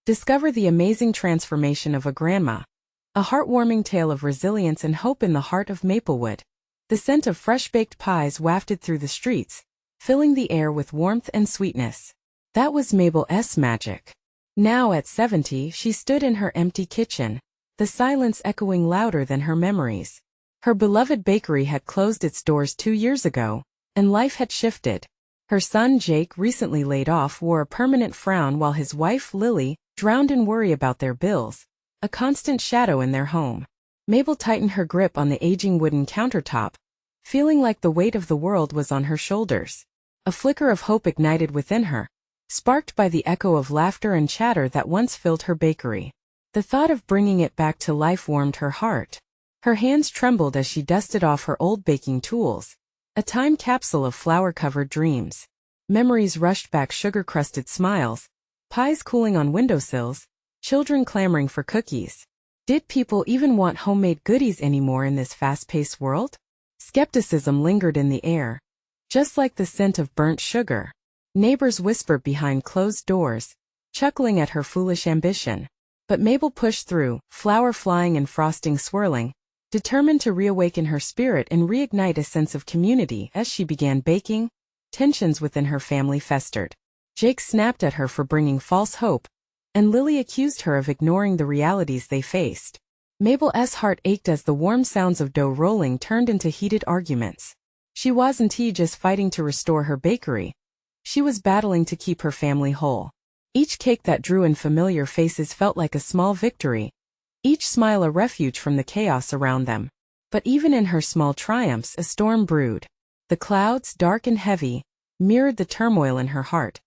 Discover the amazing transformation of a grandma. A heartwarming tale of resilience and hope in the heart of Maplewood. The scent of fresh-baked pies wafted through the streets, filling the air with warmth and sweetness. That was Mabel's magic. Now at 70, she stood in her empty kitchen, the silence echoing louder than her memories. Her beloved bakery had closed its doors 2 years ago, and life had shifted. Her son Jake, recently laid off, wore a permanent frown while his wife Lily drowned in worry about their bills, a constant shadow in their home. Mabel tightened her grip on the aging wooden countertop, feeling like the weight of the world was on her shoulders. A flicker of hope ignited within her, sparked by the echo of laughter and chatter that once filled her bakery. The thought of bringing it back to life warmed her heart. Her hands trembled as she dusted off her old baking tools, a time capsule of flour-covered dreams. Memories rushed back, sugar-crusted smiles, pies cooling on windowsills, children clamoring for cookies. Did people even want homemade goodies anymore in this fast-paced world? Skepticism lingered in the air, just like the scent of burnt sugar. Neighbors whispered behind closed doors, chuckling at her foolish ambition. But Mabel pushed through, flour flying and frosting swirling, determined to reawaken her spirit and reignite a sense of community. As she began baking, tensions within her family festered. Jake snapped at her for bringing false hope, and Lily accused her of ignoring the realities they faced. Mabel's heart ached as the warm sounds of dough rolling turned into heated arguments. She wasn't just fighting to restore her bakery. She was battling to keep her family whole. Each cake that drew in familiar faces felt like a small victory, each smile a refuge from the chaos around them. But even in her small triumphs, a storm brewed. The clouds, dark and heavy, mirrored the turmoil in her heart.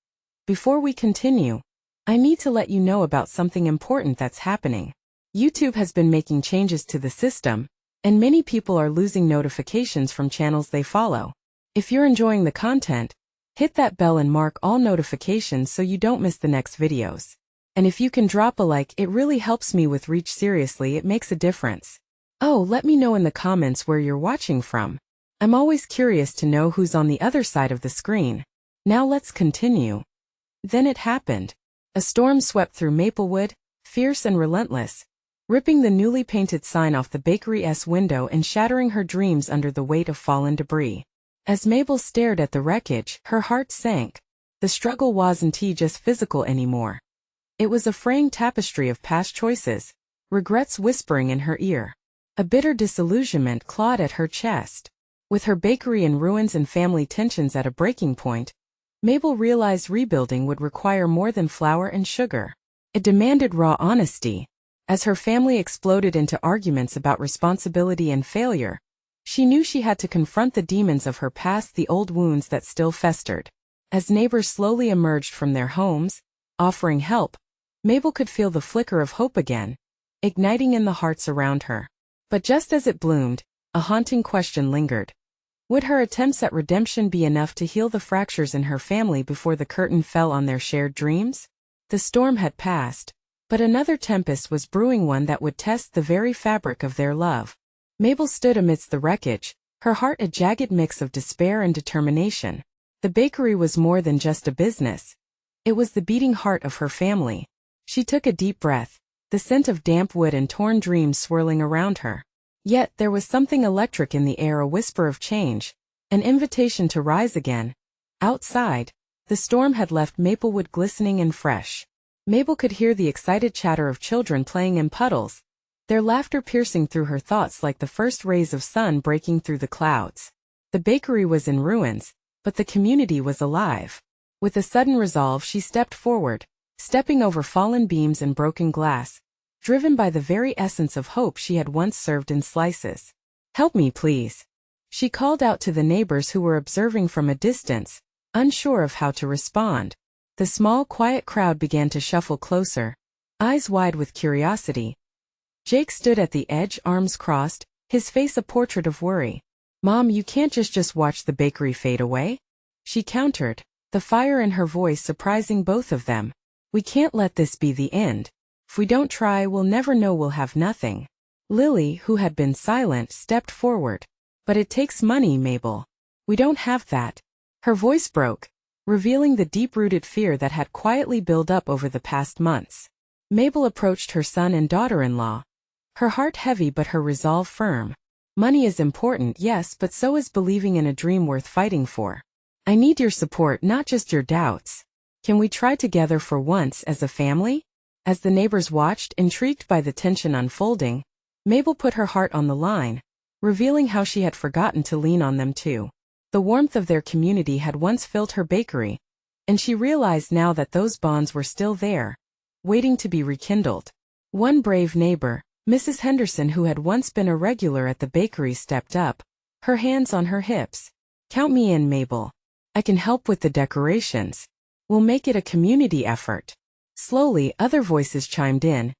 Before we continue, I need to let you know about something important that's happening. YouTube has been making changes to the system, and many people are losing notifications from channels they follow. If you're enjoying the content, hit that bell and mark all notifications so you don't miss the next videos. And if you can drop a like, it really helps me with reach. Seriously, it makes a difference. Oh, let me know in the comments where you're watching from. I'm always curious to know who's on the other side of the screen. Now let's continue. Then it happened. A storm swept through Maplewood, fierce and relentless, ripping the newly painted sign off the bakery's window and shattering her dreams under the weight of fallen debris. As Mabel stared at the wreckage, her heart sank. The struggle wasn't just physical anymore. It was a fraying tapestry of past choices, regrets whispering in her ear. A bitter disillusionment clawed at her chest. With her bakery in ruins and family tensions at a breaking point, Mabel realized rebuilding would require more than flour and sugar. It demanded raw honesty. As her family exploded into arguments about responsibility and failure, she knew she had to confront the demons of her past, the old wounds that still festered. As neighbors slowly emerged from their homes, offering help, Mabel could feel the flicker of hope again, igniting in the hearts around her. But just as it bloomed, a haunting question lingered. Would her attempts at redemption be enough to heal the fractures in her family before the curtain fell on their shared dreams? The storm had passed, but another tempest was brewing, one that would test the very fabric of their love. Mabel stood amidst the wreckage, her heart a jagged mix of despair and determination. The bakery was more than just a business. It was the beating heart of her family. She took a deep breath, the scent of damp wood and torn dreams swirling around her. Yet there was something electric in the air, a whisper of change, an invitation to rise again. Outside, the storm had left Maplewood glistening and fresh. Mabel could hear the excited chatter of children playing in puddles, their laughter piercing through her thoughts like the first rays of sun breaking through the clouds. The bakery was in ruins, but the community was alive. With a sudden resolve, she stepped forward, stepping over fallen beams and broken glass, driven by the very essence of hope she had once served in slices. "Help me, please," she called out to the neighbors who were observing from a distance, unsure of how to respond. The small, quiet crowd began to shuffle closer, eyes wide with curiosity. Jake stood at the edge, arms crossed, his face a portrait of worry. "Mom, you can't just watch the bakery fade away," she countered, the fire in her voice surprising both of them. "We can't let this be the end. If we don't try, we'll never know, we'll have nothing." Lily, who had been silent, stepped forward. "But it takes money, Mabel. We don't have that." Her voice broke, revealing the deep-rooted fear that had quietly built up over the past months. Mabel approached her son and daughter-in-law, her heart heavy but her resolve firm. Money is important, yes, but so is believing in a dream worth fighting for. I need your support, not just your doubts. Can we try together for once as a family? As the neighbors watched, intrigued by the tension unfolding, Mabel put her heart on the line, revealing how she had forgotten to lean on them too. The warmth of their community had once filled her bakery, and she realized now that those bonds were still there, waiting to be rekindled. One brave neighbor, Mrs. Henderson, who had once been a regular at the bakery, stepped up, her hands on her hips. Count me in, Mabel. I can help with the decorations. We'll make it a community effort. Slowly, other voices chimed in,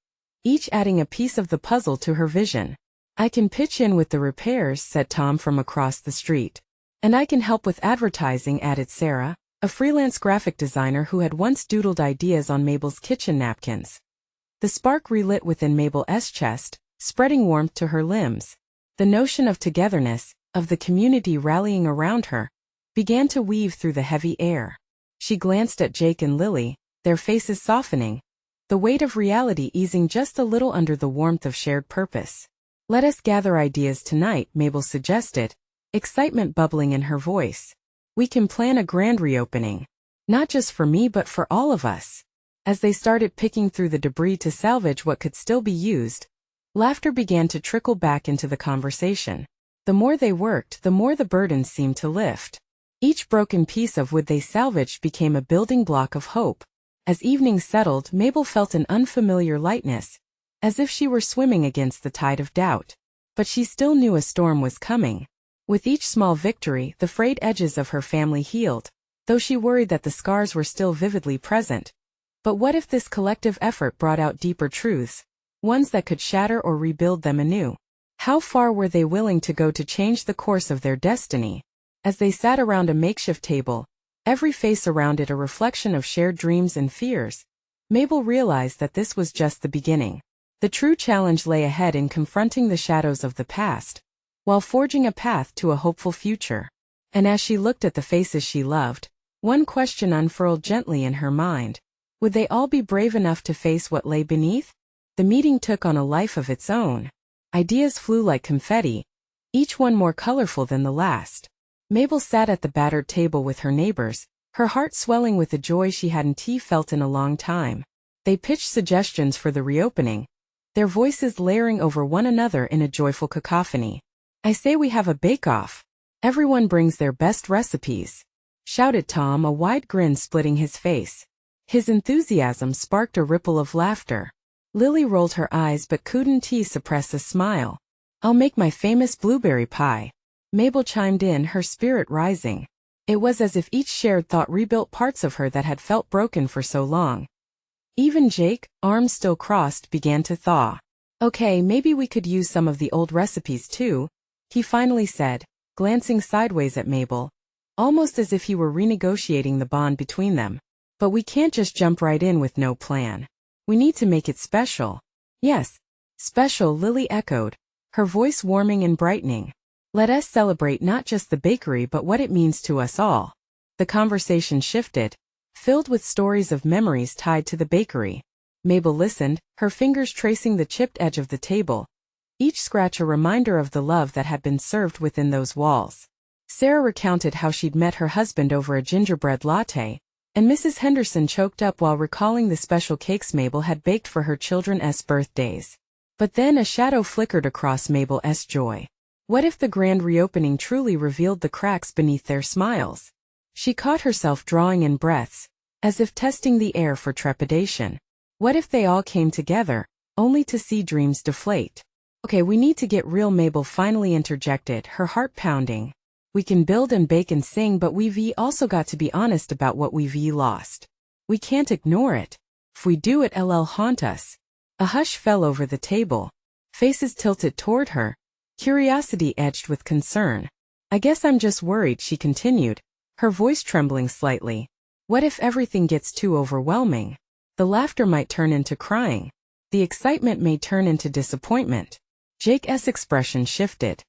each adding a piece of the puzzle to her vision. I can pitch in with the repairs, said Tom from across the street. And I can help with advertising, added Sarah, a freelance graphic designer who had once doodled ideas on Mabel's kitchen napkins. The spark relit within Mabel's chest, spreading warmth to her limbs. The notion of togetherness, of the community rallying around her, began to weave through the heavy air. She glanced at Jake and Lily, their faces softening, the weight of reality easing just a little under the warmth of shared purpose. Let us gather ideas tonight, Mabel suggested, excitement bubbling in her voice. We can plan a grand reopening. Not just for me but for all of us. As they started picking through the debris to salvage what could still be used, laughter began to trickle back into the conversation. The more they worked, the more the burdens seemed to lift. Each broken piece of wood they salvaged became a building block of hope. As evening settled, Mabel felt an unfamiliar lightness, as if she were swimming against the tide of doubt. But she still knew a storm was coming. With each small victory, the frayed edges of her family healed, though she worried that the scars were still vividly present. But what if this collective effort brought out deeper truths, ones that could shatter or rebuild them anew? How far were they willing to go to change the course of their destiny? As they sat around a makeshift table, every face around it a reflection of shared dreams and fears, Mabel realized that this was just the beginning. The true challenge lay ahead in confronting the shadows of the past, while forging a path to a hopeful future. And as she looked at the faces she loved, one question unfurled gently in her mind. Would they all be brave enough to face what lay beneath? The meeting took on a life of its own. Ideas flew like confetti, each one more colorful than the last. Mabel sat at the battered table with her neighbors, her heart swelling with the joy she hadn't felt in a long time. They pitched suggestions for the reopening, their voices layering over one another in a joyful cacophony. I say we have a bake-off. Everyone brings their best recipes, shouted Tom, a wide grin splitting his face. His enthusiasm sparked a ripple of laughter. Lily rolled her eyes but couldn't suppress a smile. I'll make my famous blueberry pie, Mabel chimed in, her spirit rising. It was as if each shared thought rebuilt parts of her that had felt broken for so long. Even Jake, arms still crossed, began to thaw. Okay, maybe we could use some of the old recipes too, he finally said, glancing sideways at Mabel, almost as if he were renegotiating the bond between them. But we can't just jump right in with no plan. We need to make it special. Yes, special, Lily echoed, her voice warming and brightening. Let us celebrate not just the bakery but what it means to us all. The conversation shifted, filled with stories of memories tied to the bakery. Mabel listened, her fingers tracing the chipped edge of the table, each scratch a reminder of the love that had been served within those walls. Sarah recounted how she'd met her husband over a gingerbread latte, and Mrs. Henderson choked up while recalling the special cakes Mabel had baked for her children's birthdays. But then a shadow flickered across Mabel's joy. What if the grand reopening truly revealed the cracks beneath their smiles? She caught herself drawing in breaths, as if testing the air for trepidation. What if they all came together, only to see dreams deflate? Okay, we need to get real, Mabel finally interjected, her heart pounding. We can build and bake and sing, but we've also got to be honest about what we've lost. We can't ignore it. If we do, it'll haunt us. A hush fell over the table. Faces tilted toward her, curiosity edged with concern. I guess I'm just worried, she continued, her voice trembling slightly. What if everything gets too overwhelming? The laughter might turn into crying. The excitement may turn into disappointment. Jake's expression shifted.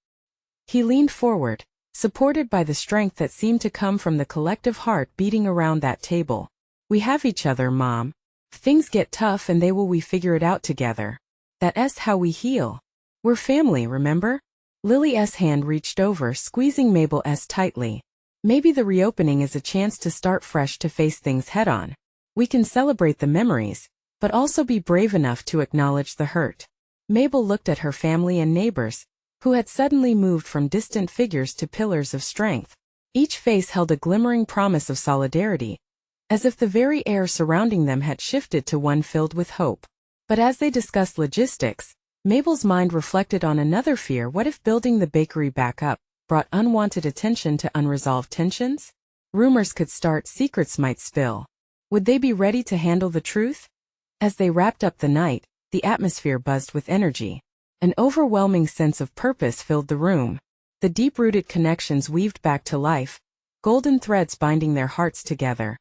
He leaned forward, supported by the strength that seemed to come from the collective heart beating around that table. We have each other, Mom. Things get tough and we figure it out together. That's how we heal. We're family, remember? Lily's hand reached over, squeezing Mabel's tightly. Maybe the reopening is a chance to start fresh, to face things head-on. We can celebrate the memories, but also be brave enough to acknowledge the hurt. Mabel looked at her family and neighbors, who had suddenly moved from distant figures to pillars of strength. Each face held a glimmering promise of solidarity, as if the very air surrounding them had shifted to one filled with hope. But as they discussed logistics, Mabel's mind reflected on another fear. What if building the bakery back up brought unwanted attention to unresolved tensions? Rumors could start, secrets might spill. Would they be ready to handle the truth? As they wrapped up the night, the atmosphere buzzed with energy. An overwhelming sense of purpose filled the room. The deep-rooted connections weaved back to life, golden threads binding their hearts together.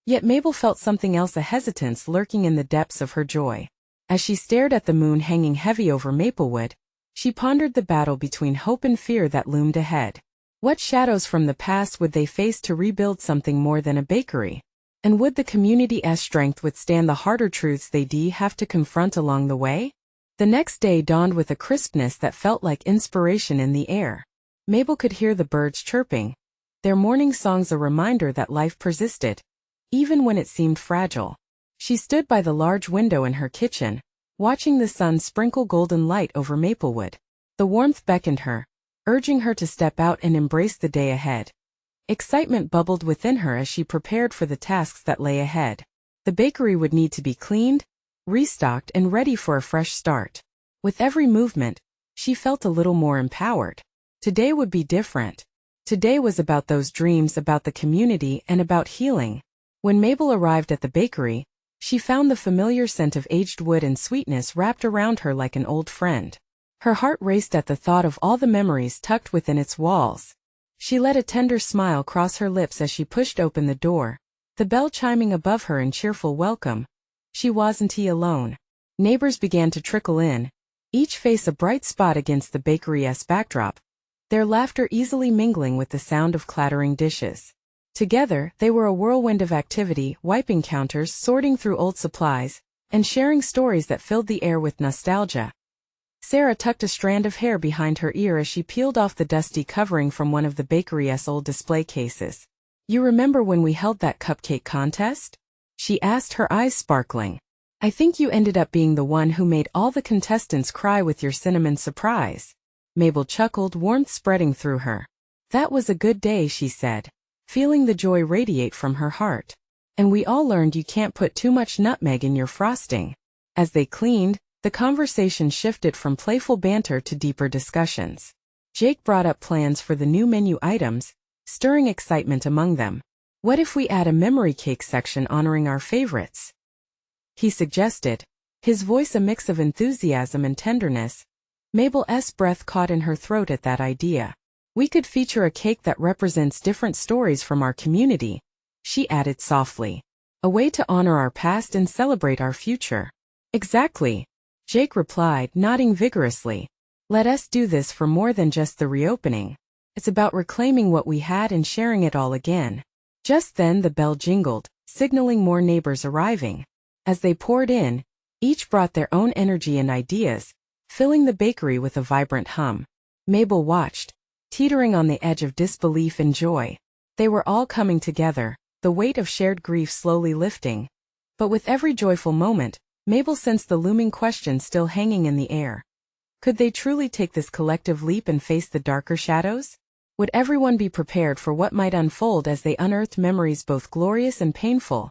Yet Mabel felt something else, a hesitance lurking in the depths of her joy. As she stared at the moon hanging heavy over Maplewood, she pondered the battle between hope and fear that loomed ahead. What shadows from the past would they face to rebuild something more than a bakery? And would the community's strength withstand the harder truths they'd have to confront along the way? The next day dawned with a crispness that felt like inspiration in the air. Mabel could hear the birds chirping, their morning songs a reminder that life persisted, even when it seemed fragile. She stood by the large window in her kitchen, watching the sun sprinkle golden light over Maplewood. The warmth beckoned her, urging her to step out and embrace the day ahead. Excitement bubbled within her as she prepared for the tasks that lay ahead. The bakery would need to be cleaned, restocked, and ready for a fresh start. With every movement, she felt a little more empowered. Today would be different. Today was about those dreams, about the community, and about healing. When Mabel arrived at the bakery, she found the familiar scent of aged wood and sweetness wrapped around her like an old friend. Her heart raced at the thought of all the memories tucked within its walls. She let a tender smile cross her lips as she pushed open the door, the bell chiming above her in cheerful welcome. She wasn't alone. Neighbors began to trickle in, each face a bright spot against the bakery's backdrop, their laughter easily mingling with the sound of clattering dishes. Together, they were a whirlwind of activity, wiping counters, sorting through old supplies, and sharing stories that filled the air with nostalgia. Sarah tucked a strand of hair behind her ear as she peeled off the dusty covering from one of the bakery's old display cases. "You remember when we held that cupcake contest?" she asked, her eyes sparkling. "I think you ended up being the one who made all the contestants cry with your cinnamon surprise." Mabel chuckled, warmth spreading through her. "That was a good day," she said, feeling the joy radiate from her heart. "And we all learned you can't put too much nutmeg in your frosting." As they cleaned, the conversation shifted from playful banter to deeper discussions. Jake brought up plans for the new menu items, stirring excitement among them. "What if we add a memory cake section honoring our favorites?" he suggested, his voice a mix of enthusiasm and tenderness. Mabel's breath caught in her throat at that idea. "We could feature a cake that represents different stories from our community," she added softly. "A way to honor our past and celebrate our future." "Exactly," Jake replied, nodding vigorously. "Let us do this for more than just the reopening. It's about reclaiming what we had and sharing it all again." Just then the bell jingled, signaling more neighbors arriving. As they poured in, each brought their own energy and ideas, filling the bakery with a vibrant hum. Mabel watched, teetering on the edge of disbelief and joy. They were all coming together, the weight of shared grief slowly lifting. But with every joyful moment, Mabel sensed the looming question still hanging in the air. Could they truly take this collective leap and face the darker shadows? Would everyone be prepared for what might unfold as they unearthed memories both glorious and painful?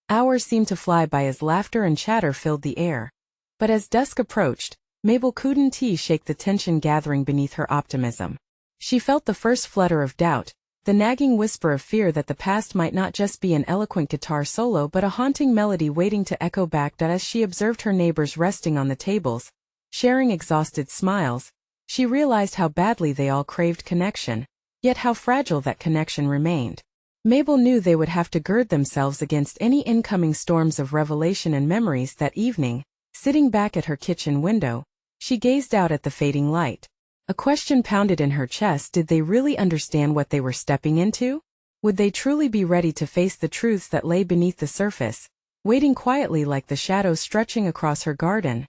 Hours seemed to fly by as laughter and chatter filled the air. But as dusk approached, Mabel couldn't shake the tension gathering beneath her optimism. She felt the first flutter of doubt, the nagging whisper of fear that the past might not just be an eloquent guitar solo but a haunting melody waiting to echo back. As she observed her neighbors resting on the tables, sharing exhausted smiles, she realized how badly they all craved connection, yet how fragile that connection remained. Mabel knew they would have to gird themselves against any incoming storms of revelation and memories. That evening, sitting back at her kitchen window, she gazed out at the fading light. A question pounded in her chest: did they really understand what they were stepping into? Would they truly be ready to face the truths that lay beneath the surface? waiting quietly like the shadows stretching across her garden.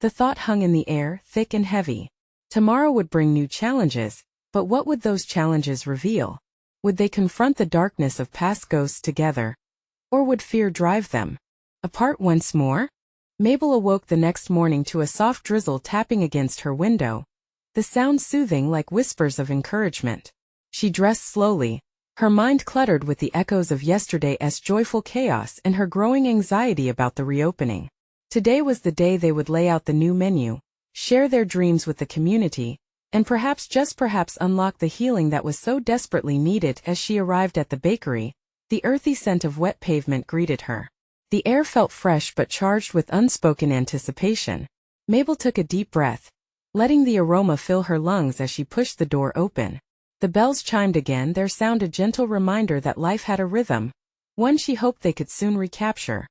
The thought hung in the air, thick and heavy. Tomorrow would bring new challenges, but what would those challenges reveal? Would they confront the darkness of past ghosts together? Or would fear drive them apart once more? Mabel awoke the next morning to a soft drizzle tapping against her window, the sound soothing like whispers of encouragement. She dressed slowly, her mind cluttered with the echoes of yesterday's joyful chaos and her growing anxiety about the reopening. Today was the day they would lay out the new menu, share their dreams with the community, and perhaps just perhaps unlock the healing that was so desperately needed. As she arrived at the bakery, the earthy scent of wet pavement greeted her. The air felt fresh but charged with unspoken anticipation. Mabel took a deep breath, letting the aroma fill her lungs as she pushed the door open. The bells chimed again, their sound a gentle reminder that life had a rhythm, one she hoped they could soon recapture.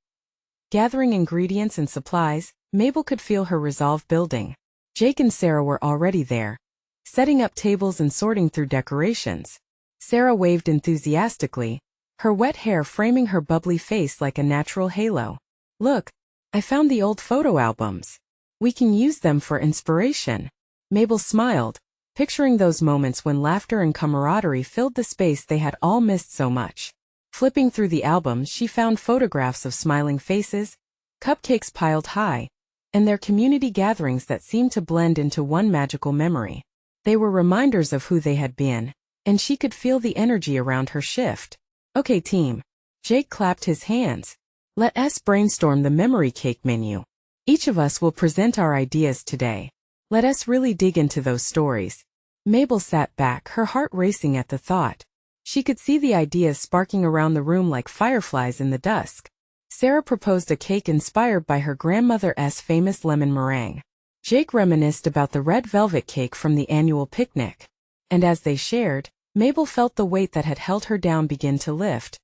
Gathering ingredients and supplies, Mabel could feel her resolve building. Jake and Sarah were already there, setting up tables and sorting through decorations. Sarah waved enthusiastically, her wet hair framing her bubbly face like a natural halo. "Look, I found the old photo albums. We can use them for inspiration." Mabel smiled, picturing those moments when laughter and camaraderie filled the space they had all missed so much. Flipping through the albums, she found photographs of smiling faces, cupcakes piled high, and their community gatherings that seemed to blend into one magical memory. They were reminders of who they had been, and she could feel the energy around her shift. "Okay, team." Jake clapped his hands. "Let us brainstorm the memory cake menu. Each of us will present our ideas today. Let us really dig into those stories." Mabel sat back, her heart racing at the thought. She could see the ideas sparking around the room like fireflies in the dusk. Sarah proposed a cake inspired by her grandmother's famous lemon meringue. Jake reminisced about the red velvet cake from the annual picnic. And as they shared, Mabel felt the weight that had held her down begin to lift.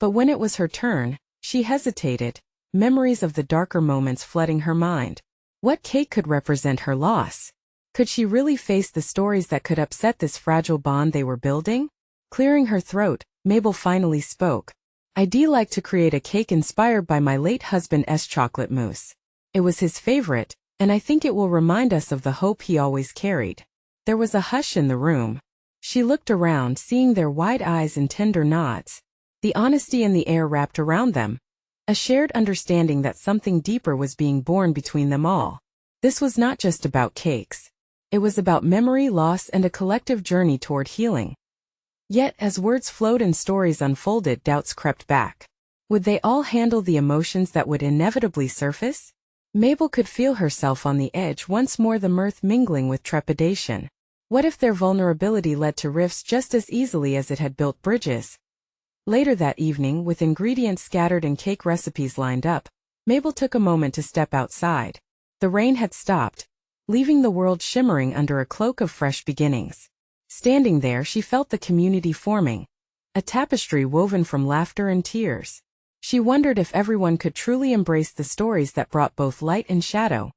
But when it was her turn, she hesitated, memories of the darker moments flooding her mind. What cake could represent her loss? Could she really face the stories that could upset this fragile bond they were building? Clearing her throat, Mabel finally spoke. "I'd like to create a cake inspired by my late husband's chocolate mousse. It was his favorite, and I think it will remind us of the hope he always carried." There was a hush in the room. She looked around, seeing their wide eyes and tender nods. The honesty in the air wrapped around them, a shared understanding that something deeper was being born between them all. This was not just about cakes. It was about memory, loss, and a collective journey toward healing. Yet, as words flowed and stories unfolded, doubts crept back. Would they all handle the emotions that would inevitably surface? Mabel could feel herself on the edge once more, the mirth mingling with trepidation. What if their vulnerability led to rifts just as easily as it had built bridges? Later that evening, with ingredients scattered and cake recipes lined up, Mabel took a moment to step outside. The rain had stopped, leaving the world shimmering under a cloak of fresh beginnings. Standing there, she felt the community forming, a tapestry woven from laughter and tears. She wondered if everyone could truly embrace the stories that brought both light and shadow.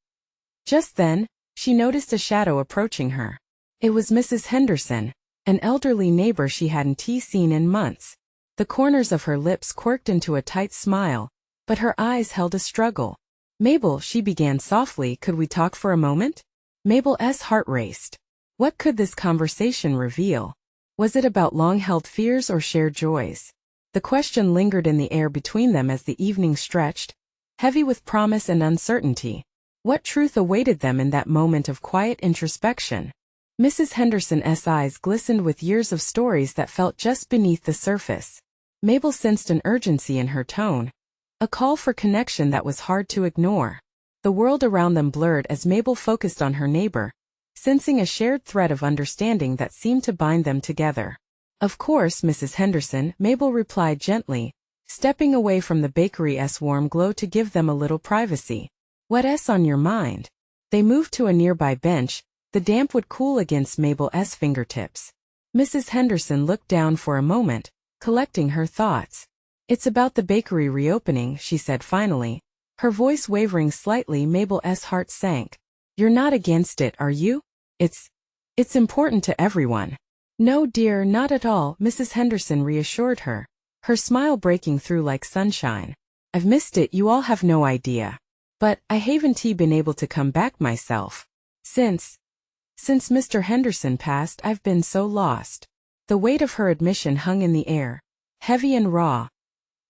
Just then, she noticed a shadow approaching her. It was Mrs. Henderson, an elderly neighbor she hadn't seen in months. The corners of her lips quirked into a tight smile, but her eyes held a struggle. "Mabel," she began softly, "could we talk for a moment?" Mabel's heart raced. What could this conversation reveal? Was it about long-held fears or shared joys? The question lingered in the air between them as the evening stretched, heavy with promise and uncertainty. What truth awaited them in that moment of quiet introspection? Mrs. Henderson's eyes glistened with years of stories that felt just beneath the surface. Mabel sensed an urgency in her tone, a call for connection that was hard to ignore. The world around them blurred as Mabel focused on her neighbor, sensing a shared thread of understanding that seemed to bind them together. "Of course, Mrs. Henderson," Mabel replied gently, stepping away from the bakery's warm glow to give them a little privacy. "What's on your mind?" They moved to a nearby bench, the damp wood cool against Mabel's fingertips. Mrs. Henderson looked down for a moment, collecting her thoughts. "It's about the bakery reopening," she said finally, her voice wavering slightly. Mabel's heart sank. "You're not against it, are you? It's important to everyone." "No, dear, not at all," Mrs. Henderson reassured her, her smile breaking through like sunshine. I've missed it, you all have no idea. But I haven't been able to come back myself. Since Mr. Henderson passed, I've been so lost. The weight of her admission hung in the air, heavy and raw.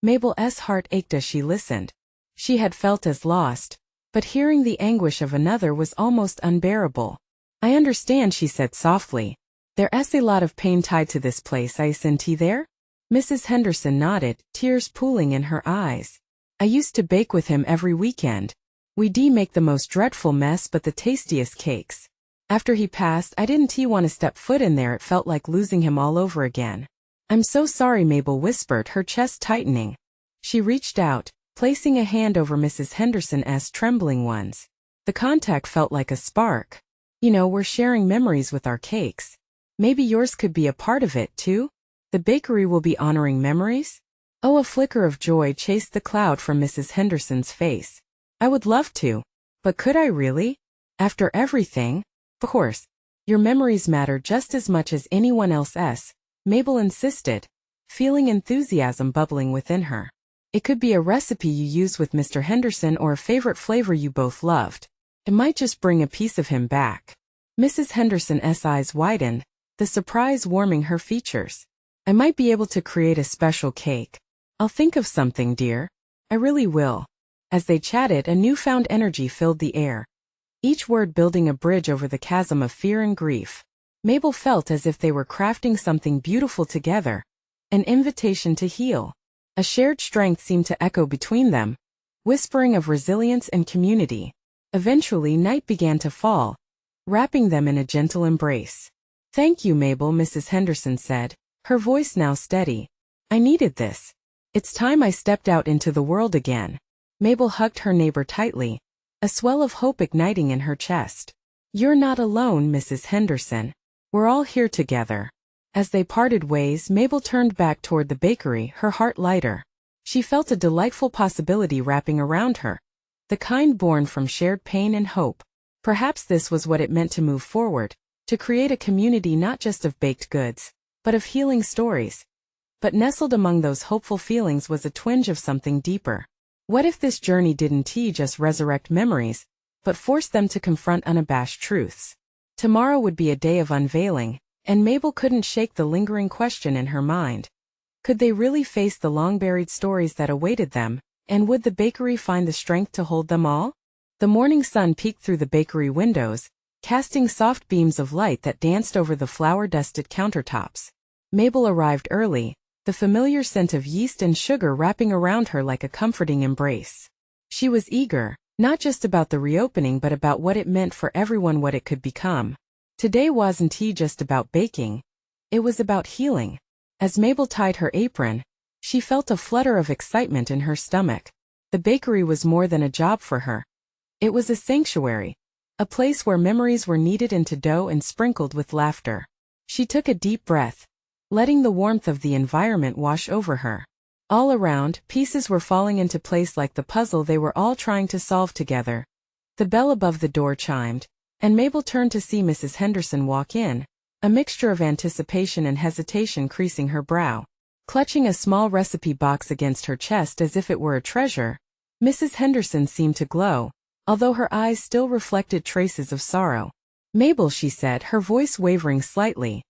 Mabel's heart ached as she listened. She had felt as lost, but hearing the anguish of another was almost unbearable. I understand, she said softly. There's a lot of pain tied to this place, isn't there? Mrs. Henderson nodded, tears pooling in her eyes. I used to bake with him every weekend. We'd make the most dreadful mess but the tastiest cakes. After he passed, I didn't want to step foot in there, it felt like losing him all over again. I'm so sorry, Mabel whispered, her chest tightening. She reached out, placing a hand over Mrs. Henderson's trembling ones. The contact felt like a spark. We're sharing memories with our cakes. Maybe yours could be a part of it, too? The bakery will be honoring memories? Oh, a flicker of joy chased the cloud from Mrs. Henderson's face. I would love to. But could I really? After everything? Of course. Your memories matter just as much as anyone else's, Mabel insisted, feeling enthusiasm bubbling within her. It could be a recipe you use with Mr. Henderson or a favorite flavor you both loved. It might just bring a piece of him back. Mrs. Henderson's eyes widened, the surprise warming her features. I might be able to create a special cake. I'll think of something, dear. I really will. As they chatted, a newfound energy filled the air, each word building a bridge over the chasm of fear and grief. Mabel felt as if they were crafting something beautiful together, an invitation to heal. A shared strength seemed to echo between them, whispering of resilience and community. Eventually, night began to fall, wrapping them in a gentle embrace. Thank you, Mabel, Mrs. Henderson said, her voice now steady. I needed this. It's time I stepped out into the world again. Mabel hugged her neighbor tightly, a swell of hope igniting in her chest. You're not alone, Mrs. Henderson. We're all here together. As they parted ways, Mabel turned back toward the bakery, her heart lighter. She felt a delightful possibility wrapping around her, the kind born from shared pain and hope. Perhaps this was what it meant to move forward, to create a community not just of baked goods, but of healing stories. But nestled among those hopeful feelings was a twinge of something deeper. What if this journey didn't just resurrect memories, but force them to confront unabashed truths? Tomorrow would be a day of unveiling, and Mabel couldn't shake the lingering question in her mind. Could they really face the long-buried stories that awaited them, and would the bakery find the strength to hold them all? The morning sun peeked through the bakery windows, casting soft beams of light that danced over the flour-dusted countertops. Mabel arrived early, the familiar scent of yeast and sugar wrapping around her like a comforting embrace. She was eager, not just about the reopening but about what it meant for everyone, what it could become. Today wasn't just about baking. It was about healing. As Mabel tied her apron, she felt a flutter of excitement in her stomach. The bakery was more than a job for her. It was a sanctuary, a place where memories were kneaded into dough and sprinkled with laughter. She took a deep breath, letting the warmth of the environment wash over her. All around, pieces were falling into place like the puzzle they were all trying to solve together. The bell above the door chimed, and Mabel turned to see Mrs. Henderson walk in, a mixture of anticipation and hesitation creasing her brow. Clutching a small recipe box against her chest as if it were a treasure, Mrs. Henderson seemed to glow, although her eyes still reflected traces of sorrow. Mabel, she said, her voice wavering slightly.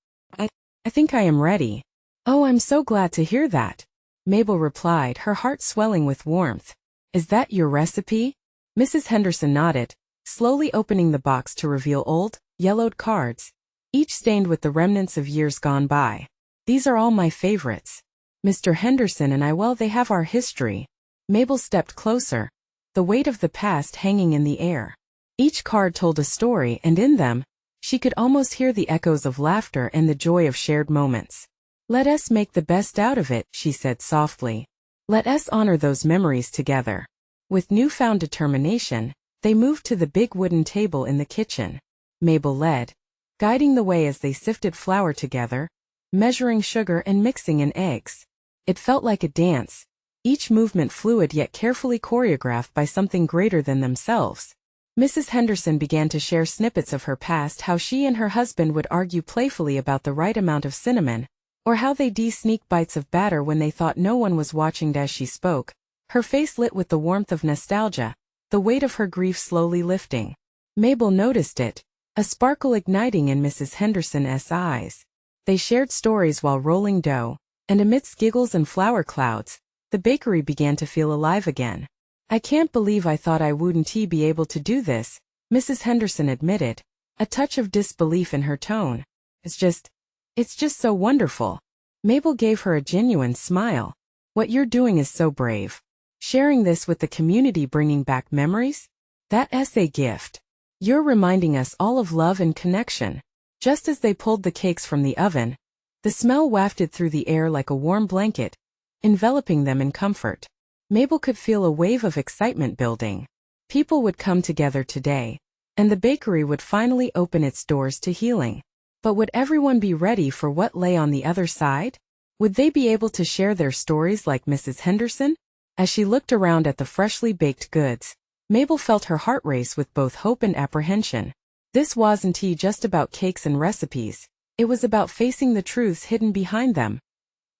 I think I am ready. Oh, I'm so glad to hear that, Mabel replied, her heart swelling with warmth. Is that your recipe? Mrs. Henderson nodded, slowly opening the box to reveal old, yellowed cards, each stained with the remnants of years gone by. These are all my favorites. Mr. Henderson and I, well, they have our history. Mabel stepped closer, the weight of the past hanging in the air. Each card told a story, and in them, she could almost hear the echoes of laughter and the joy of shared moments. Let us make the best out of it, she said softly. Let us honor those memories together. With newfound determination, they moved to the big wooden table in the kitchen. Mabel led, guiding the way as they sifted flour together, measuring sugar and mixing in eggs. It felt like a dance, each movement fluid yet carefully choreographed by something greater than themselves. Mrs. Henderson began to share snippets of her past, how she and her husband would argue playfully about the right amount of cinnamon, or how they'd sneak bites of batter when they thought no one was watching. As she spoke, Her face lit with the warmth of nostalgia, the weight of her grief slowly lifting. Mabel noticed it, a sparkle igniting in Mrs. Henderson's eyes. They shared stories while rolling dough, and amidst giggles and flower clouds, the bakery began to feel alive again. "I can't believe I thought I wouldn't be able to do this," Mrs. Henderson admitted, a touch of disbelief in her tone. It's just so wonderful." Mabel gave her a genuine smile. "What you're doing is so brave. Sharing this with the community, bringing back memories? That's a gift. You're reminding us all of love and connection." Just as they pulled the cakes from the oven, the smell wafted through the air like a warm blanket, enveloping them in comfort. Mabel could feel a wave of excitement building. People would come together today, and the bakery would finally open its doors to healing. But would everyone be ready for what lay on the other side? Would they be able to share their stories like Mrs. Henderson? As she looked around at the freshly baked goods, Mabel felt her heart race with both hope and apprehension. This wasn't just about cakes and recipes. It was about facing the truths hidden behind them.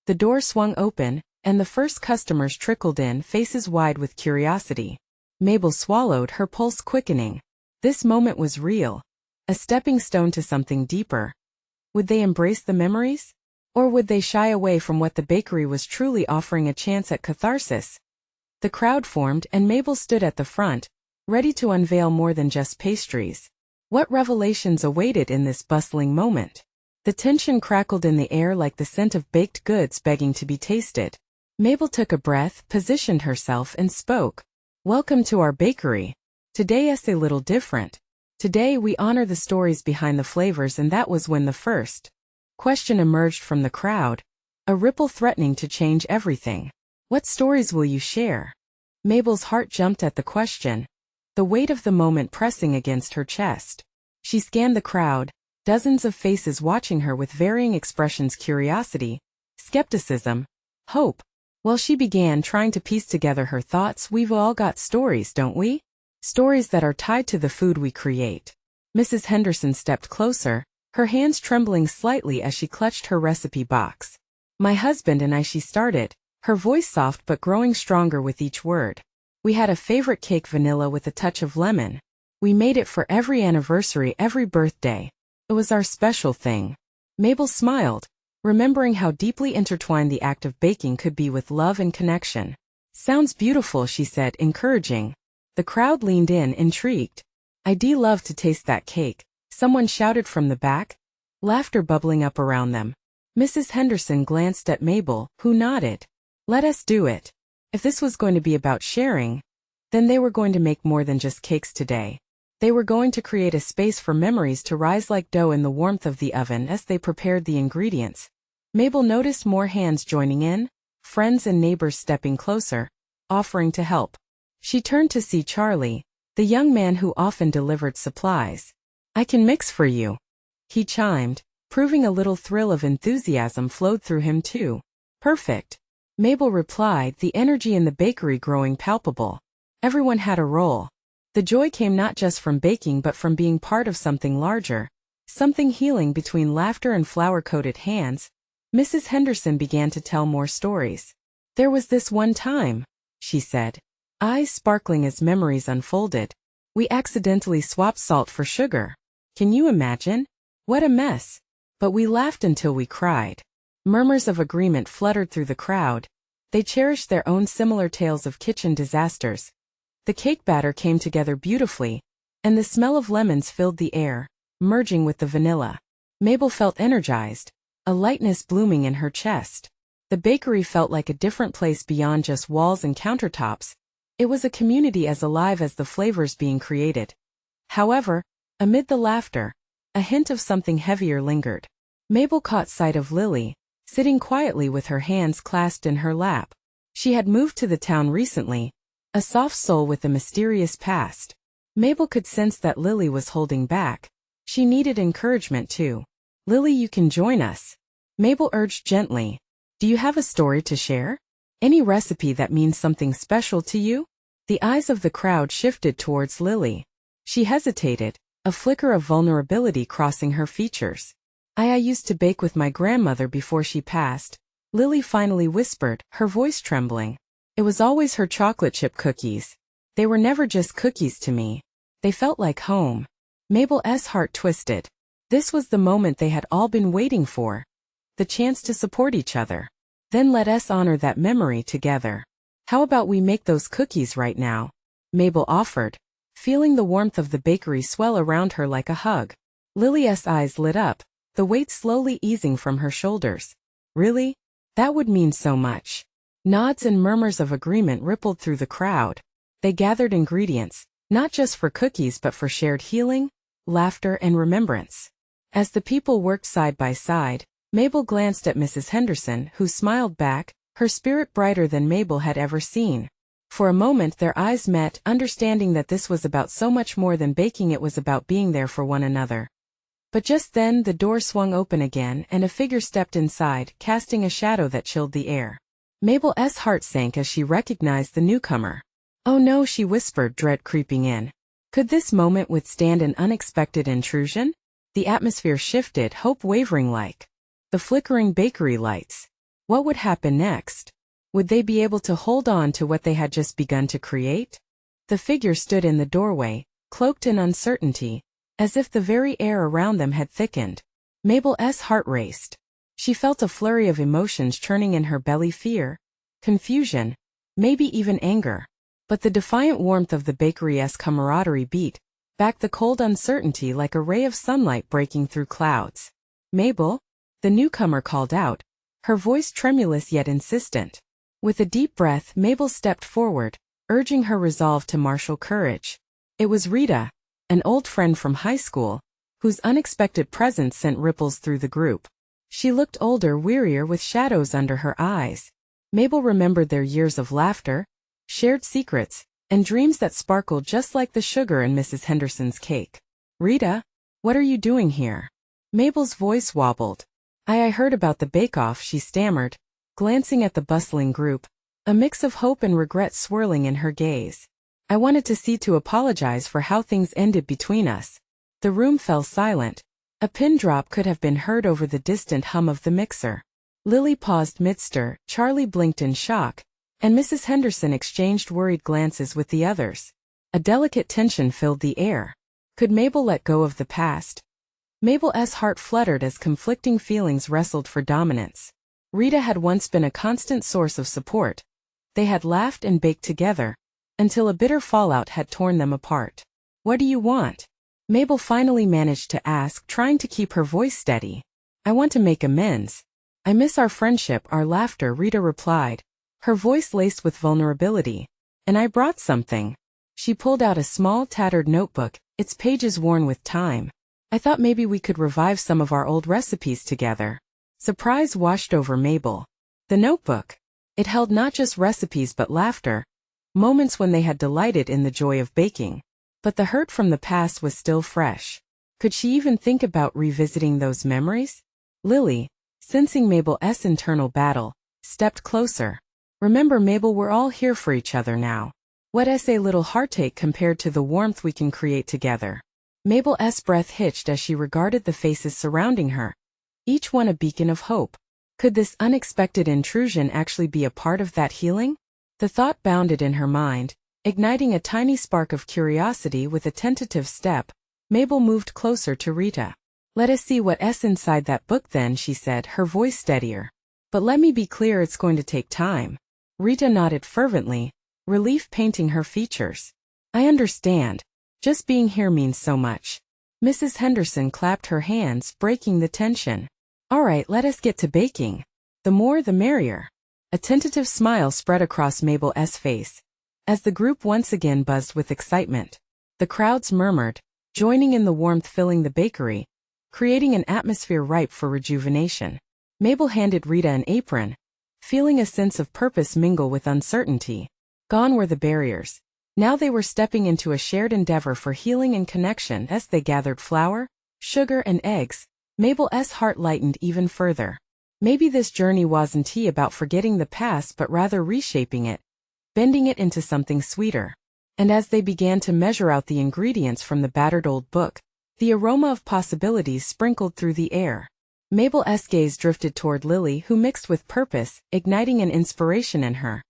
The door swung open, and the first customers trickled in, faces wide with curiosity. Mabel swallowed, her pulse quickening. This moment was real, a stepping stone to something deeper. Would they embrace the memories? Or would they shy away from what the bakery was truly offering, a chance at catharsis? The crowd formed, and Mabel stood at the front, ready to unveil more than just pastries. What revelations awaited in this bustling moment? The tension crackled in the air like the scent of baked goods begging to be tasted. Mabel took a breath, positioned herself, and spoke. "Welcome to our bakery. Today is a little different. Today we honor the stories behind the flavors." And that was when the first question emerged from the crowd, a ripple threatening to change everything. "What stories will you share?" Mabel's heart jumped at the question, the weight of the moment pressing against her chest. She scanned the crowd, dozens of faces watching her with varying expressions: curiosity, skepticism, hope. While she began trying to piece together her thoughts, "We've all got stories, don't we? Stories that are tied to the food we create." Mrs. Henderson stepped closer, her hands trembling slightly as she clutched her recipe box. "My husband and I," she started, her voice soft but growing stronger with each word. "We had a favorite cake, vanilla with a touch of lemon. We made it for every anniversary, every birthday. It was our special thing." Mabel smiled, remembering how deeply intertwined the act of baking could be with love and connection. "Sounds beautiful," she said, encouraging. The crowd leaned in, intrigued. "I'd love to taste that cake," someone shouted from the back, laughter bubbling up around them. Mrs. Henderson glanced at Mabel, who nodded. "Let us do it." If this was going to be about sharing, then they were going to make more than just cakes today. They were going to create a space for memories to rise like dough in the warmth of the oven. As they prepared the ingredients, Mabel noticed more hands joining in, friends and neighbors stepping closer, offering to help. She turned to see Charlie, the young man who often delivered supplies. "I can mix for you," he chimed, proving a little thrill of enthusiasm flowed through him too. "Perfect," Mabel replied, the energy in the bakery growing palpable. Everyone had a role. The joy came not just from baking but from being part of something larger, something healing. Between laughter and flour-coated hands, Mrs. Henderson began to tell more stories. "There was this one time," she said, eyes sparkling as memories unfolded. "We accidentally swapped salt for sugar. Can you imagine? What a mess. But we laughed until we cried." Murmurs of agreement fluttered through the crowd. They cherished their own similar tales of kitchen disasters. The cake batter came together beautifully, and the smell of lemons filled the air, merging with the vanilla. Mabel felt energized, a lightness blooming in her chest. The bakery felt like a different place beyond just walls and countertops. It was a community as alive as the flavors being created. However, amid the laughter, a hint of something heavier lingered. Mabel caught sight of Lily, sitting quietly with her hands clasped in her lap. She had moved to the town recently, a soft soul with a mysterious past. Mabel could sense that Lily was holding back. She needed encouragement too. "Lily, you can join us," Mabel urged gently. "Do you have a story to share? Any recipe that means something special to you?" The eyes of the crowd shifted towards Lily. She hesitated, a flicker of vulnerability crossing her features. I used to bake with my grandmother before she passed," Lily finally whispered, her voice trembling. It was always her chocolate chip cookies. They were never just cookies to me. They felt like home. Mabel's heart twisted. This was the moment they had all been waiting for. The chance to support each other. Then let us honor that memory together. How about we make those cookies right now? Mabel offered, feeling the warmth of the bakery swell around her like a hug. Lily's eyes lit up, the weight slowly easing from her shoulders. Really? That would mean so much. Nods and murmurs of agreement rippled through the crowd. They gathered ingredients, not just for cookies but for shared healing, laughter, and remembrance. As the people worked side by side, Mabel glanced at Mrs. Henderson, who smiled back, her spirit brighter than Mabel had ever seen. For a moment their eyes met, understanding that this was about so much more than baking. It was about being there for one another. But just then the door swung open again and a figure stepped inside, casting a shadow that chilled the air. Mabel's heart sank as she recognized the newcomer. "Oh no," she whispered, dread creeping in. Could this moment withstand an unexpected intrusion? The atmosphere shifted, hope wavering like the flickering bakery lights. What would happen next? Would they be able to hold on to what they had just begun to create? The figure stood in the doorway, cloaked in uncertainty, as if the very air around them had thickened. Mabel's heart raced. She felt a flurry of emotions churning in her belly: fear, confusion, maybe even anger. But the defiant warmth of the bakery's camaraderie beat back the cold uncertainty like a ray of sunlight breaking through clouds. "Mabel?" the newcomer called out, her voice tremulous yet insistent. With a deep breath, Mabel stepped forward, urging her resolve to marshal courage. It was Rita, an old friend from high school, whose unexpected presence sent ripples through the group. She looked older, wearier, with shadows under her eyes. Mabel remembered their years of laughter, shared secrets, and dreams that sparkled just like the sugar in Mrs. Henderson's cake. "Rita, what are you doing here?" Mabel's voice wobbled. I heard about the bake-off," she stammered, glancing at the bustling group, a mix of hope and regret swirling in her gaze. "I wanted to see to apologize for how things ended between us." The room fell silent. A pin drop could have been heard over the distant hum of the mixer. Lily paused mid-stir, Charlie blinked in shock, and Mrs. Henderson exchanged worried glances with the others. A delicate tension filled the air. Could Mabel let go of the past? Mabel's heart fluttered as conflicting feelings wrestled for dominance. Rita had once been a constant source of support. They had laughed and baked together, until a bitter fallout had torn them apart. "What do you want?" Mabel finally managed to ask, trying to keep her voice steady. "I want to make amends. I miss our friendship, our laughter," Rita replied, her voice laced with vulnerability. "And I brought something." She pulled out a small, tattered notebook, its pages worn with time. "I thought maybe we could revive some of our old recipes together." Surprise washed over Mabel. The notebook. It held not just recipes but laughter, moments when they had delighted in the joy of baking. But the hurt from the past was still fresh. Could she even think about revisiting those memories? Lily, sensing Mabel's internal battle, stepped closer. "Remember, Mabel, we're all here for each other now. What's a little heartache compared to the warmth we can create together?" Mabel's breath hitched as she regarded the faces surrounding her, each one a beacon of hope. Could this unexpected intrusion actually be a part of that healing? The thought bounded in her mind, igniting a tiny spark of curiosity. With a tentative step, Mabel moved closer to Rita. "Let us see what's inside that book then," she said, her voice steadier. "But let me be clear, it's going to take time." Rita nodded fervently, relief painting her features. "I understand. Just being here means so much." Mrs. Henderson clapped her hands, breaking the tension. "All right, let us get to baking. The more the merrier." A tentative smile spread across Mabel's face, as the group once again buzzed with excitement. The crowds murmured, joining in the warmth filling the bakery, creating an atmosphere ripe for rejuvenation. Mabel handed Rita an apron, feeling a sense of purpose mingle with uncertainty. Gone were the barriers. Now they were stepping into a shared endeavor for healing and connection. As they gathered flour, sugar, and eggs, Mabel's heart lightened even further. Maybe this journey wasn't about forgetting the past but rather reshaping it, bending it into something sweeter. And as they began to measure out the ingredients from the battered old book, the aroma of possibilities sprinkled through the air. Mabel's gaze drifted toward Lily, who mixed with purpose, igniting an inspiration in her.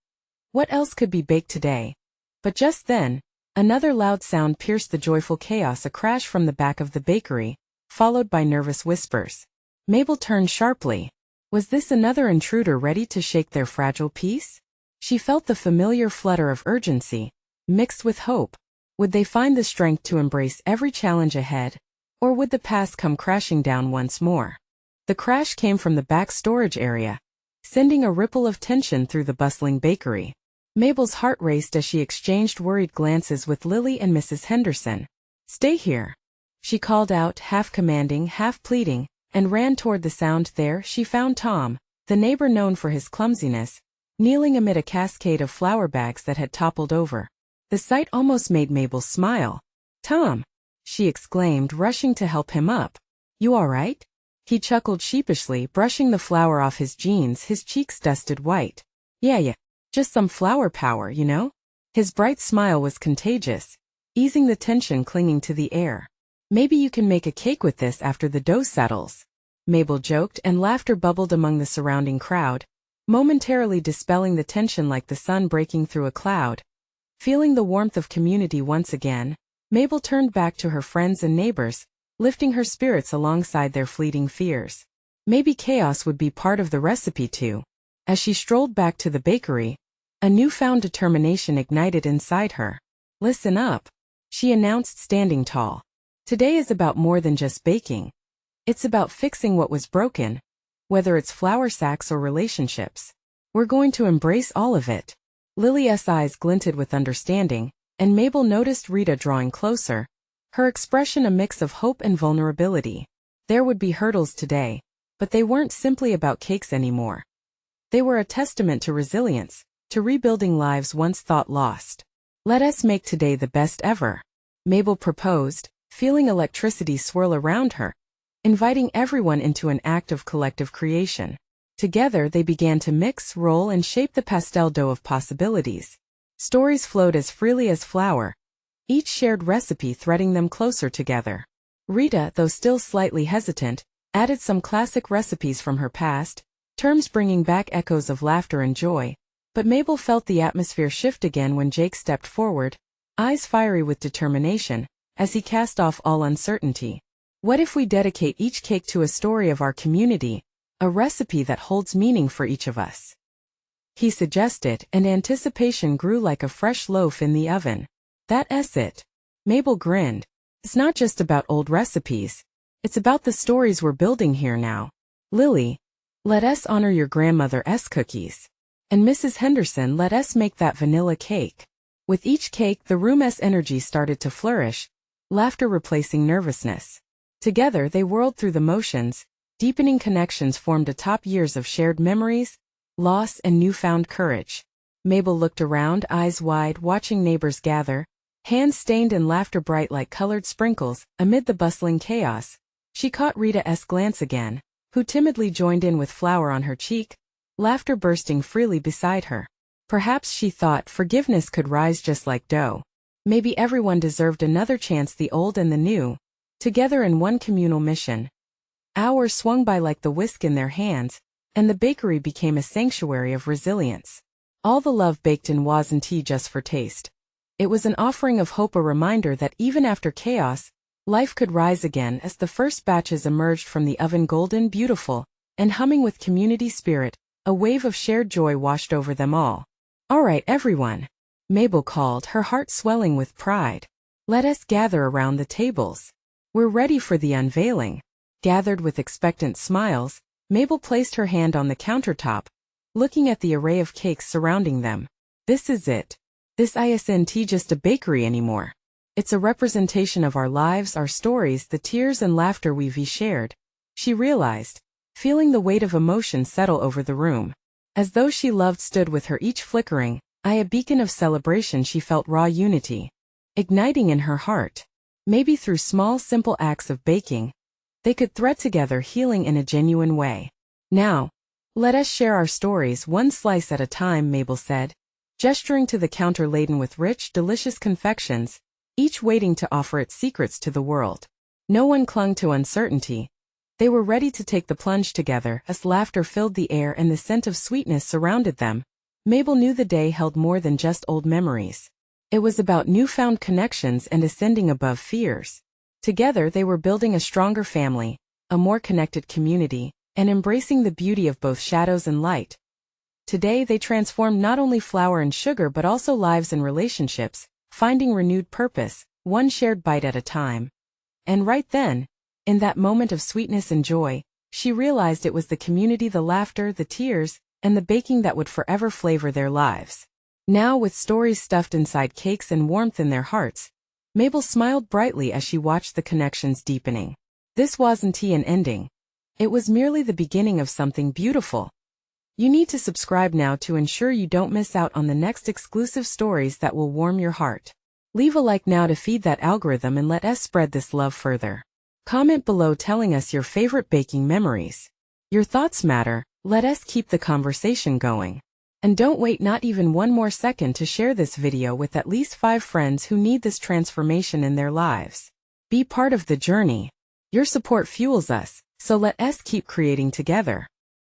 What else could be baked today? But just then, another loud sound pierced the joyful chaos, a crash from the back of the bakery, followed by nervous whispers. Mabel turned sharply. Was this another intruder ready to shake their fragile peace? She felt the familiar flutter of urgency, mixed with hope. Would they find the strength to embrace every challenge ahead, or would the past come crashing down once more? The crash came from the back storage area, sending a ripple of tension through the bustling bakery. Mabel's heart raced as she exchanged worried glances with Lily and Mrs. Henderson. "Stay here," she called out, half commanding, half pleading, and ran toward the sound. There she found Tom, the neighbor known for his clumsiness, kneeling amid a cascade of flour bags that had toppled over. The sight almost made Mabel smile. "Tom," she exclaimed, rushing to help him up. "You all right?" He chuckled sheepishly, brushing the flour off his jeans, his cheeks dusted white. Yeah, just some flour power, you know?" His bright smile was contagious, easing the tension clinging to the air. "Maybe you can make a cake with this after the dough settles," Mabel joked, and laughter bubbled among the surrounding crowd, momentarily dispelling the tension like the sun breaking through a cloud. Feeling the warmth of community once again, Mabel turned back to her friends and neighbors, lifting her spirits alongside their fleeting fears. Maybe chaos would be part of the recipe too. As she strolled back to the bakery, a newfound determination ignited inside her. "Listen up," she announced, standing tall. "Today is about more than just baking. It's about fixing what was broken, whether it's flour sacks or relationships. We're going to embrace all of it." Lily's eyes glinted with understanding, and Mabel noticed Rita drawing closer, her expression a mix of hope and vulnerability. There would be hurdles today, but they weren't simply about cakes anymore. They were a testament to resilience, to rebuilding lives once thought lost. "Let us make today the best ever," Mabel proposed, feeling electricity swirl around her, inviting everyone into an act of collective creation. Together they began to mix, roll, and shape the pastel dough of possibilities. Stories flowed as freely as flour, each shared recipe threading them closer together. Rita, though still slightly hesitant, added some classic recipes from her past, terms bringing back echoes of laughter and joy. But Mabel felt the atmosphere shift again when Jake stepped forward, eyes fiery with determination, as he cast off all uncertainty. "What if we dedicate each cake to a story of our community, a recipe that holds meaning for each of us?" he suggested, and anticipation grew like a fresh loaf in the oven. "That's it." Mabel grinned. "It's not just about old recipes. It's about the stories we're building here now. Lily, let us honor your grandmother's cookies. And Mrs. Henderson, let us make that vanilla cake." With each cake, the room's energy started to flourish, laughter replacing nervousness. Together they whirled through the motions, deepening connections formed atop years of shared memories, loss, and newfound courage. Mabel looked around, eyes wide, watching neighbors gather, hands stained and laughter bright like colored sprinkles. Amid the bustling chaos, she caught Rita's glance again, who timidly joined in with flour on her cheek, laughter bursting freely beside her. Perhaps, she thought, forgiveness could rise just like dough. Maybe everyone deserved another chance, the old and the new, together in one communal mission. Hours swung by like the whisk in their hands, and the bakery became a sanctuary of resilience. All the love baked in wasn't tea just for taste. It was an offering of hope, a reminder that even after chaos, life could rise again. As the first batches emerged from the oven, golden, beautiful, and humming with community spirit, a wave of shared joy washed over them all. "All right, everyone," Mabel called, her heart swelling with pride. "Let us gather around the tables. We're ready for the unveiling." Gathered with expectant smiles, Mabel placed her hand on the countertop, looking at the array of cakes surrounding them. "This is it. This isn't just a bakery anymore. It's a representation of our lives, our stories, the tears and laughter we've shared," she realized, feeling the weight of emotion settle over the room. As though she loved stood with her, each flickering, a beacon of celebration. She felt raw unity, igniting in her heart. Maybe through small, simple acts of baking, they could thread together healing in a genuine way. "Now, let us share our stories, one slice at a time," Mabel said, gesturing to the counter laden with rich, delicious confections, each waiting to offer its secrets to the world. No one clung to uncertainty. They were ready to take the plunge together as laughter filled the air and the scent of sweetness surrounded them, Mabel knew the day held more than just old memories. It was about newfound connections and ascending above fears. Together they were building a stronger family, a more connected community, and embracing the beauty of both shadows and light. Today they transformed not only flour and sugar but also lives and relationships, finding renewed purpose, one shared bite at a time. And right then, in that moment of sweetness and joy, she realized it was the community, the laughter, the tears, and the baking that would forever flavor their lives. Now, with stories stuffed inside cakes and warmth in their hearts, Mabel smiled brightly as she watched the connections deepening. This wasn't an ending. It was merely the beginning of something beautiful. You need to subscribe now to ensure you don't miss out on the next exclusive stories that will warm your heart. Leave a like now to feed that algorithm and let us spread this love further. Comment below telling us your favorite baking memories. Your thoughts matter, let us keep the conversation going. And don't wait not even one more second to share this video with at least 5 friends who need this transformation in their lives. Be part of the journey. Your support fuels us, so let us keep creating together.